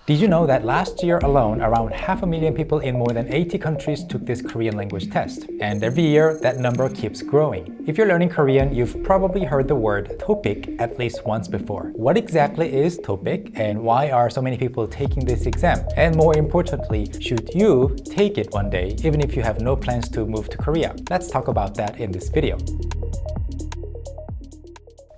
Did you know that last year alone, around 500,000 people in more than 80 countries took this Korean language test? And every year, that number keeps growing. If you're learning Korean, you've probably heard the word TOPIK at least once before. What exactly is TOPIK, and why are so many people taking this exam? And more importantly, should you take it one day, even if you have no plans to move to Korea? Let's talk about that in this video.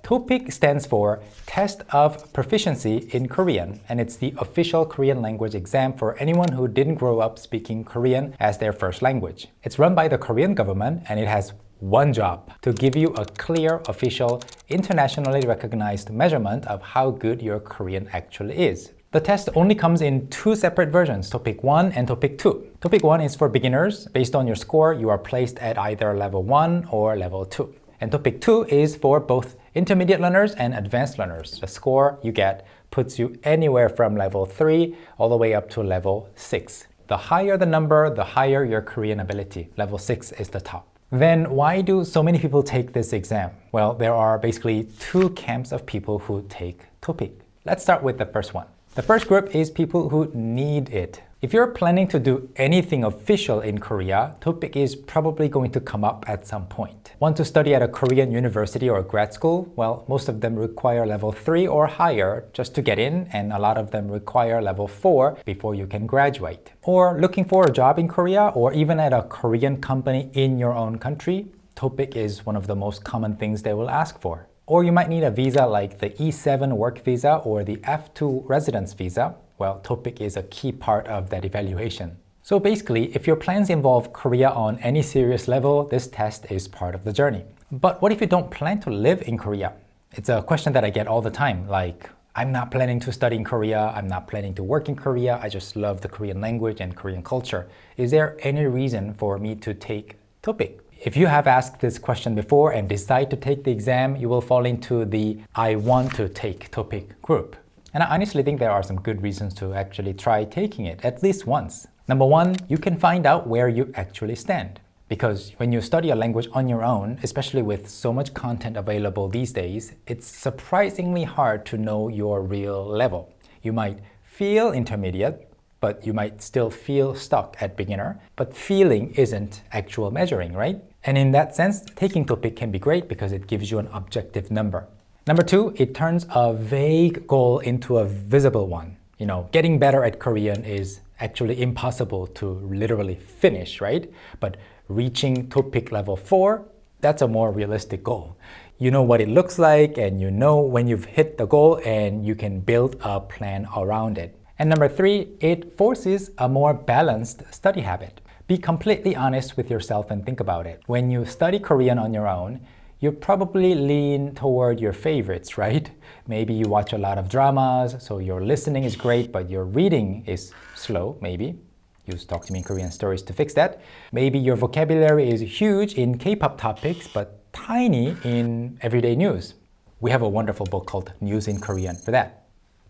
TOPIK stands for Test of Proficiency in Korean, and it's the official Korean language exam for anyone who didn't grow up speaking Korean as their first language. It's run by the Korean government, and it has one job: to give you a clear, official, internationally recognized measurement of how good your Korean actually is. The test only comes in two separate versions, TOPIK 1 and TOPIK 2. TOPIK 1 is for beginners. Based on your score, you are placed at either level 1 or level 2. And TOPIK 2 is for both intermediate learners and advanced learners. The score you get puts you anywhere from level 3 all the way up to level 6. The higher the number, the higher your Korean ability. Level 6 is the top. Then why do so many people take this exam? Well, there are basically two camps of people who take TOPIK. Let's start with the first one. The first group is people who need it. If you're planning to do anything official in Korea, TOPIK is probably going to come up at some point. Want to study at a Korean university or grad school? Well, most of them require level 3 or higher just to get in, and a lot of them require level 4 before you can graduate. Or looking for a job in Korea, or even at a Korean company in your own country, TOPIK is one of the most common things they will ask for. Or you might need a visa like the E7 work visa or the F2 residence visa. Well, TOPIK is a key part of that evaluation. So basically, if your plans involve Korea on any serious level, this test is part of the journey. But what if you don't plan to live in Korea? It's a question that I get all the time, like, I'm not planning to study in Korea, I'm not planning to work in Korea, I just love the Korean language and Korean culture. Is there any reason for me to take TOPIK? If you have asked this question before and decide to take the exam, you will fall into the I want to take TOPIK group. And I honestly think there are some good reasons to actually try taking it at least once. Number one, you can find out where you actually stand. Because when you study a language on your own, especially with so much content available these days, it's surprisingly hard to know your real level. You might feel intermediate, but you might still feel stuck at beginner. But feeling isn't actual measuring, right? And in that sense, taking TOPIK can be great because it gives you an objective number. Number two, it turns a vague goal into a visible one. You know, getting better at Korean is actually impossible to literally finish, right? But reaching TOPIK level 4, that's a more realistic goal. You know what it looks like, and you know when you've hit the goal, and you can build a plan around it. And number three, it forces a more balanced study habit. Be completely honest with yourself and think about it. When you study Korean on your own, you probably lean toward your favorites, right? Maybe you watch a lot of dramas, so your listening is great, but your reading is slow, maybe. Use Talk to Me in Korean stories to fix that. Maybe your vocabulary is huge in K-pop topics, but tiny in everyday news. We have a wonderful book called News in Korean for that.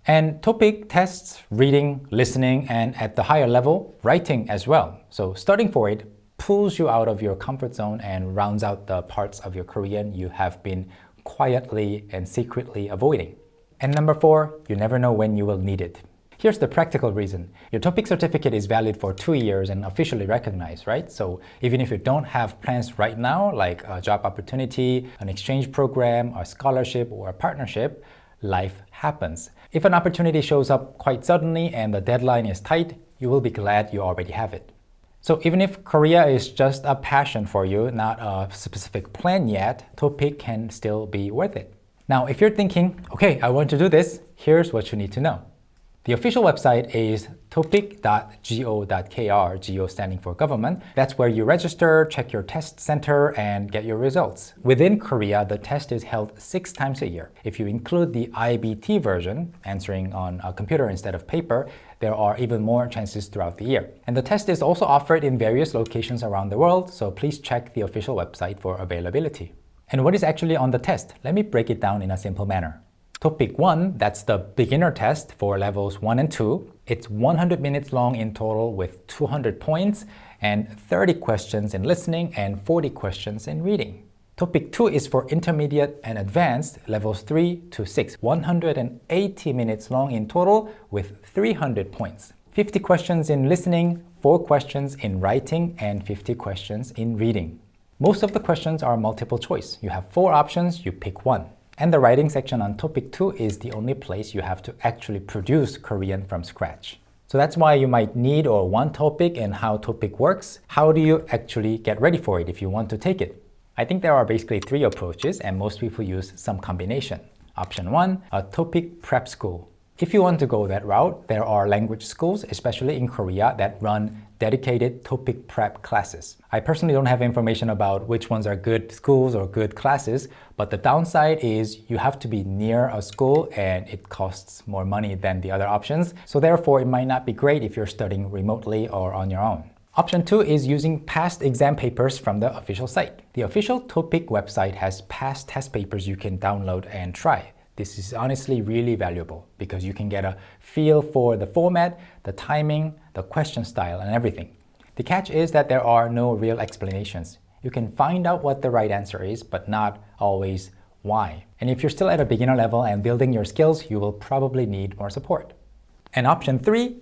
And TOPIK tests reading, listening, and at the higher level, writing as well. So studying for it pulls you out of your comfort zone and rounds out the parts of your Korean you have been quietly and secretly avoiding. And number four, you never know when you will need it. Here's the practical reason. Your TOPIK certificate is valid for 2 years and officially recognized, right? So even if you don't have plans right now, like a job opportunity, an exchange program, a scholarship, or a partnership, life happens. If an opportunity shows up quite suddenly and the deadline is tight, you will be glad you already have it. So even if Korea is just a passion for you, not a specific plan yet, TOPIK can still be worth it. Now, if you're thinking, okay, I want to do this, here's what you need to know. The official website is topik.go.kr, GO standing for government. That's where you register, check your test center, and get your results. Within Korea, the test is held 6 times a year. If you include the IBT version, answering on a computer instead of paper, there are even more chances throughout the year. And the test is also offered in various locations around the world, so please check the official website for availability. And what is actually on the test? Let me break it down in a simple manner. TOPIK 1, that's the beginner test for levels 1 and 2. It's 100 minutes long in total with 200 points and 30 questions in listening and 40 questions in reading. Topic 2 is for intermediate and advanced, levels 3 to 6, 180 minutes long in total with 300 points. 50 questions in listening, 4 questions in writing, and 50 questions in reading. Most of the questions are multiple choice. You have 4 options, you pick one. And the writing section on Topic 2 is the only place you have to actually produce Korean from scratch. So that's why you might need or want Topic and how Topic works. How do you actually get ready for it if you want to take it? I think there are basically 3 approaches and most people use some combination. Option 1, a Topic prep school. If you want to go that route, there are language schools, especially in Korea, that run dedicated Topic prep classes. I personally don't have information about which ones are good schools or good classes, but the downside is you have to be near a school and it costs more money than the other options. So therefore, it might not be great if you're studying remotely or on your own. Option 2 is using past exam papers from the official site. The official Topic website has past test papers you can download and try. This is honestly really valuable because you can get a feel for the format, the timing, the question style, and everything. The catch is that there are no real explanations. You can find out what the right answer is, but not always why. And if you're still at a beginner level and building your skills, you will probably need more support. And option 3,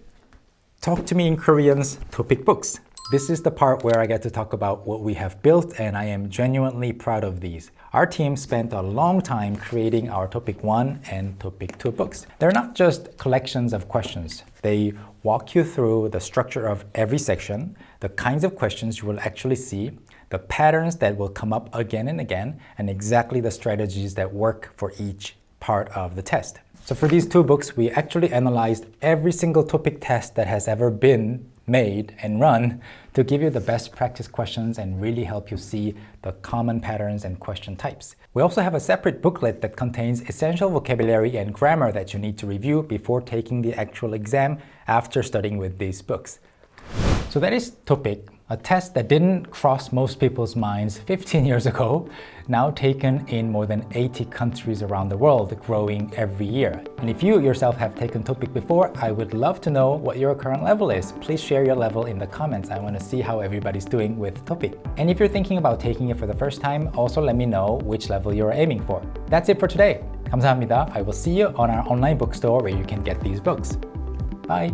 Talk to Me in Korean's Topic books. This is the part where I get to talk about what we have built, and I am genuinely proud of these. Our team spent a long time creating our Topic 1 and Topic 2 books. They're not just collections of questions. They walk you through the structure of every section, the kinds of questions you will actually see, the patterns that will come up again and again, and exactly the strategies that work for each part of the test. So for these 2 books, we actually analyzed every single Topic test that has ever been made and run to give you the best practice questions and really help you see the common patterns and question types. We also have a separate booklet that contains essential vocabulary and grammar that you need to review before taking the actual exam after studying with these books. So that is Topic, a test that didn't cross most people's minds 15 years ago, now taken in more than 80 countries around the world, growing every year. And if you yourself have taken Topic before, I would love to know what your current level is. Please share your level in the comments. I want to see how everybody's doing with Topic. And if you're thinking about taking it for the first time, also let me know which level you're aiming for. That's it for today. 감사합니다. I will see you on our online bookstore where you can get these books. Bye!